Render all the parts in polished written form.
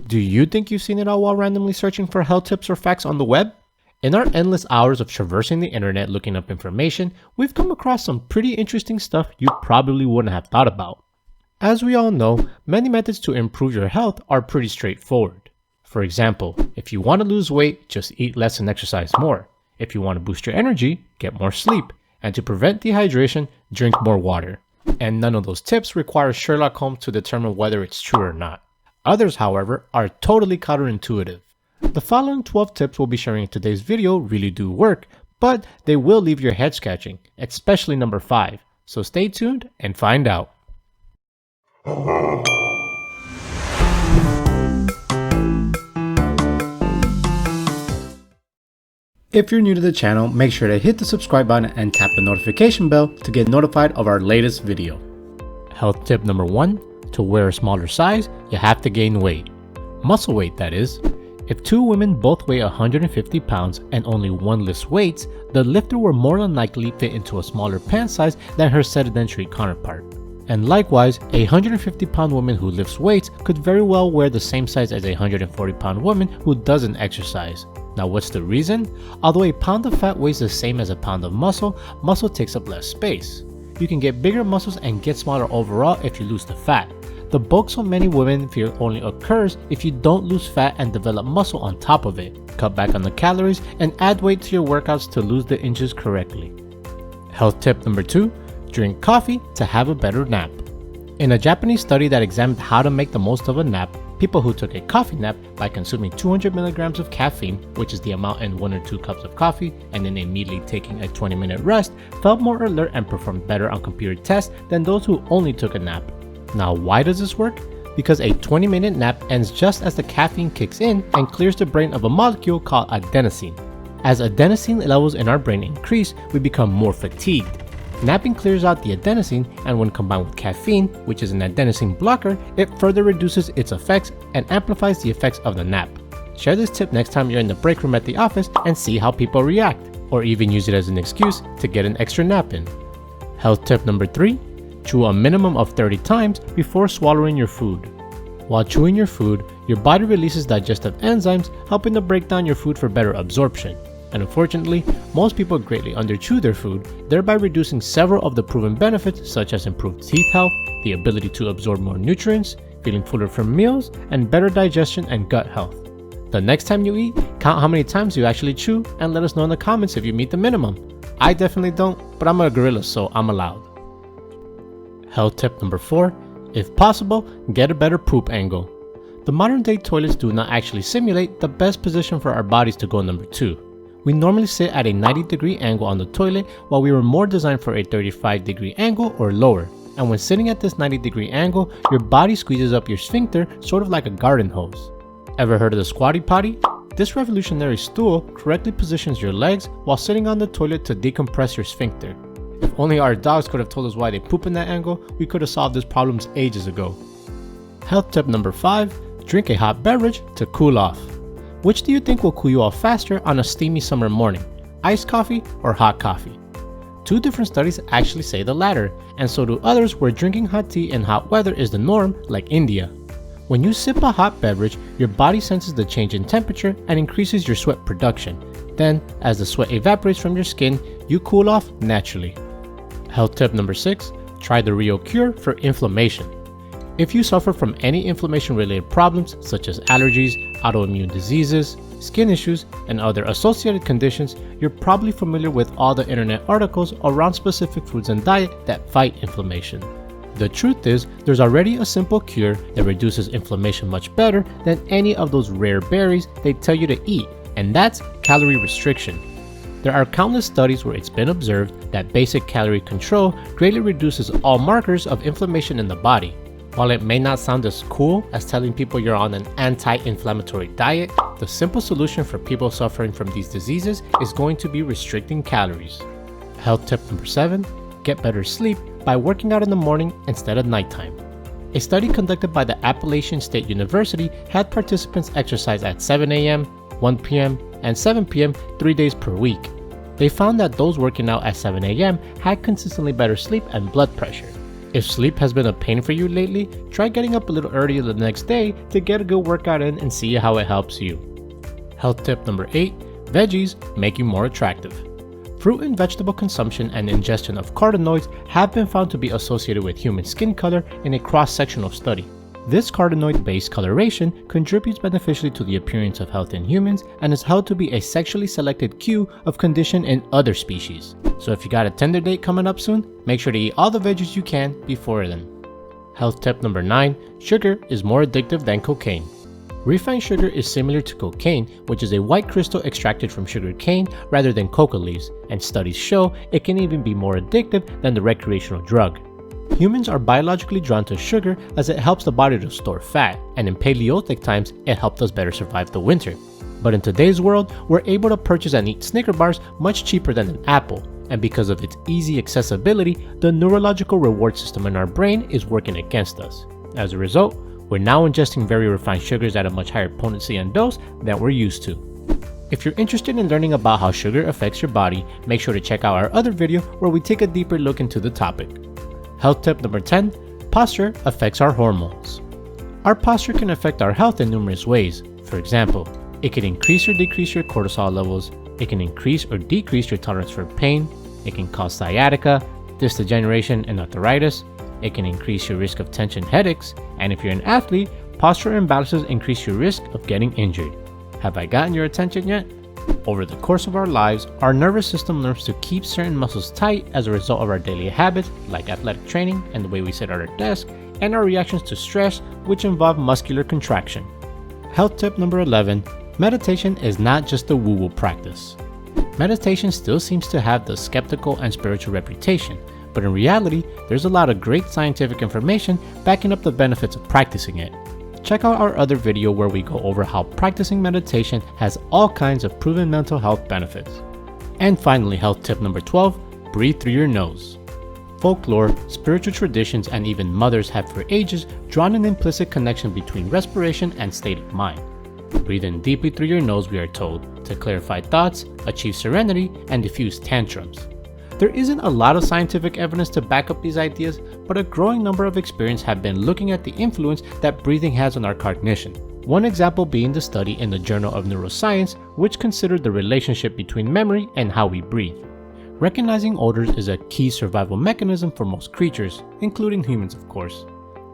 Do you think you've seen it all while randomly searching for health tips or facts on the web? In our endless hours of traversing the internet looking up information, we've come across some pretty interesting stuff you probably wouldn't have thought about. As we all know, many methods to improve your health are pretty straightforward. For example, if you want to lose weight, just eat less and exercise more. If you want to boost your energy, get more sleep. And to prevent dehydration, drink more water. And none of those tips require Sherlock Holmes to determine whether it's true or not. Others, however, are totally counterintuitive. The following 12 tips we'll be sharing in today's video really do work, but they will leave your head scratching, especially number 5. So stay tuned and find out. If you're new to the channel, make sure to hit the subscribe button and tap the notification bell to get notified of our latest video. Health tip number 1. To wear a smaller size, you have to gain weight. Muscle weight, that is. If two women both weigh 150 pounds and only one lifts weights, the lifter will more than likely fit into a smaller pant size than her sedentary counterpart. And likewise, a 150 pound woman who lifts weights could very well wear the same size as a 140 pound woman who doesn't exercise. Now what's the reason? Although a pound of fat weighs the same as a pound of muscle, muscle takes up less space. You can get bigger muscles and get smaller overall if you lose the fat. The bulk so many women fear only occurs if you don't lose fat and develop muscle on top of it. Cut back on the calories and add weight to your workouts to lose the inches correctly. Health tip number 2. Drink coffee to have a better nap. In a Japanese study that examined how to make the most of a nap, people who took a coffee nap by consuming 200 milligrams of caffeine, which is the amount in 1 or 2 cups of coffee, and then immediately taking a 20-minute rest, felt more alert and performed better on computer tests than those who only took a nap. Now why does this work? Because a 20-minute nap ends just as the caffeine kicks in and clears the brain of a molecule called adenosine. As adenosine levels in our brain increase, we become more fatigued. Napping clears out the adenosine, and when combined with caffeine, which is an adenosine blocker, it further reduces its effects and amplifies the effects of the nap. Share this tip next time you're in the break room at the office and see how people react, or even use it as an excuse to get an extra nap in. Health tip number 3. Chew a minimum of 30 times before swallowing your food. While chewing your food, your body releases digestive enzymes, helping to break down your food for better absorption. And unfortunately, most people greatly underchew their food, thereby reducing several of the proven benefits such as improved teeth health, the ability to absorb more nutrients, feeling fuller from meals, and better digestion and gut health. The next time you eat, count how many times you actually chew and let us know in the comments if you meet the minimum. I definitely don't, but I'm a gorilla, so I'm allowed. Health tip number 4. If possible, get a better poop angle. The modern day toilets do not actually simulate the best position for our bodies to go number 2. We normally sit at a 90-degree angle on the toilet, while we were more designed for a 35-degree angle or lower. And when sitting at this 90-degree angle, your body squeezes up your sphincter sort of like a garden hose. Ever heard of the squatty potty? This revolutionary stool correctly positions your legs while sitting on the toilet to decompress your sphincter. If only our dogs could have told us why they poop in that angle, we could have solved these problems ages ago. Health tip number 5. Drink a hot beverage to cool off. Which do you think will cool you off faster on a steamy summer morning? Iced coffee or hot coffee? 2 different studies actually say the latter, and so do others where drinking hot tea in hot weather is the norm, like India. When you sip a hot beverage, your body senses the change in temperature and increases your sweat production. Then, as the sweat evaporates from your skin, you cool off naturally. Health tip number 6. Try the real cure for inflammation. If you suffer from any inflammation-related problems such as allergies, autoimmune diseases, skin issues, and other associated conditions, you're probably familiar with all the internet articles around specific foods and diet that fight inflammation. The truth is, there's already a simple cure that reduces inflammation much better than any of those rare berries they tell you to eat, and that's calorie restriction. There are countless studies where it's been observed that basic calorie control greatly reduces all markers of inflammation in the body. While it may not sound as cool as telling people you're on an anti-inflammatory diet, the simple solution for people suffering from these diseases is going to be restricting calories. Health tip number 7. Get better sleep by working out in the morning instead of nighttime. A study conducted by the Appalachian State University had participants exercise at 7 a.m., 1 p.m., and 7 p.m. 3 days per week. They found that those working out at 7 a.m. had consistently better sleep and blood pressure. If sleep has been a pain for you lately, try getting up a little earlier the next day to get a good workout in and see how it helps you. Health tip number 8, veggies make you more attractive. Fruit and vegetable consumption and ingestion of carotenoids have been found to be associated with human skin color in a cross-sectional study. This carotenoid-based coloration contributes beneficially to the appearance of health in humans and is held to be a sexually selected cue of condition in other species. So if you got a Tinder date coming up soon, make sure to eat all the veggies you can before then. Health tip number 9, sugar is more addictive than cocaine. Refined sugar is similar to cocaine, which is a white crystal extracted from sugar cane rather than coca leaves, and studies show it can even be more addictive than the recreational drug. Humans are biologically drawn to sugar as it helps the body to store fat, and in Paleolithic times, it helped us better survive the winter. But in today's world, we're able to purchase and eat Snicker bars much cheaper than an apple, and because of its easy accessibility, the neurological reward system in our brain is working against us. As a result, we're now ingesting very refined sugars at a much higher potency and dose than we're used to. If you're interested in learning about how sugar affects your body, make sure to check out our other video where we take a deeper look into the topic. Health tip number 10, posture affects our hormones. Our posture can affect our health in numerous ways. For example, it can increase or decrease your cortisol levels, it can increase or decrease your tolerance for pain, it can cause sciatica, disc degeneration and arthritis, it can increase your risk of tension headaches, and if you're an athlete, posture imbalances increase your risk of getting injured. Have I gotten your attention yet? Over the course of our lives, our nervous system learns to keep certain muscles tight as a result of our daily habits like athletic training and the way we sit at our desk, and our reactions to stress, which involve muscular contraction. Health tip number 11, meditation is not just a woo-woo practice. Meditation still seems to have the skeptical and spiritual reputation, but in reality, there's a lot of great scientific information backing up the benefits of practicing it. Check out our other video where we go over how practicing meditation has all kinds of proven mental health benefits. And finally, health tip number 12, breathe through your nose. Folklore, spiritual traditions, and even mothers have for ages drawn an implicit connection between respiration and state of mind. Breathe in deeply through your nose, we are told, to clarify thoughts, achieve serenity, and diffuse tantrums. There isn't a lot of scientific evidence to back up these ideas, but a growing number of experiments have been looking at the influence that breathing has on our cognition. One example being the study in the Journal of Neuroscience, which considered the relationship between memory and how we breathe. Recognizing odors is a key survival mechanism for most creatures, including humans of course.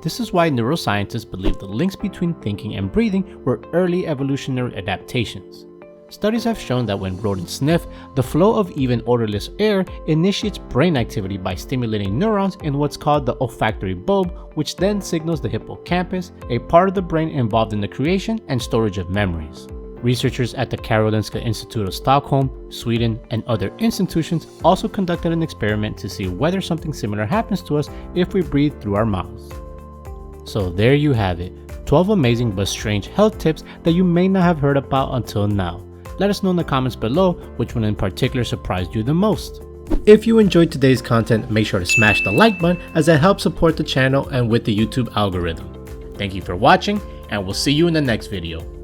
This is why neuroscientists believe the links between thinking and breathing were early evolutionary adaptations. Studies have shown that when rodents sniff, the flow of even odorless air initiates brain activity by stimulating neurons in what's called the olfactory bulb, which then signals the hippocampus, a part of the brain involved in the creation and storage of memories. Researchers at the Karolinska Institute of Stockholm, Sweden, and other institutions also conducted an experiment to see whether something similar happens to us if we breathe through our mouths. So there you have it, 12 amazing but strange health tips that you may not have heard about until now. Let us know in the comments below which one in particular surprised you the most. If you enjoyed today's content, make sure to smash the like button as it helps support the channel and with the YouTube algorithm. Thank you for watching, and we'll see you in the next video.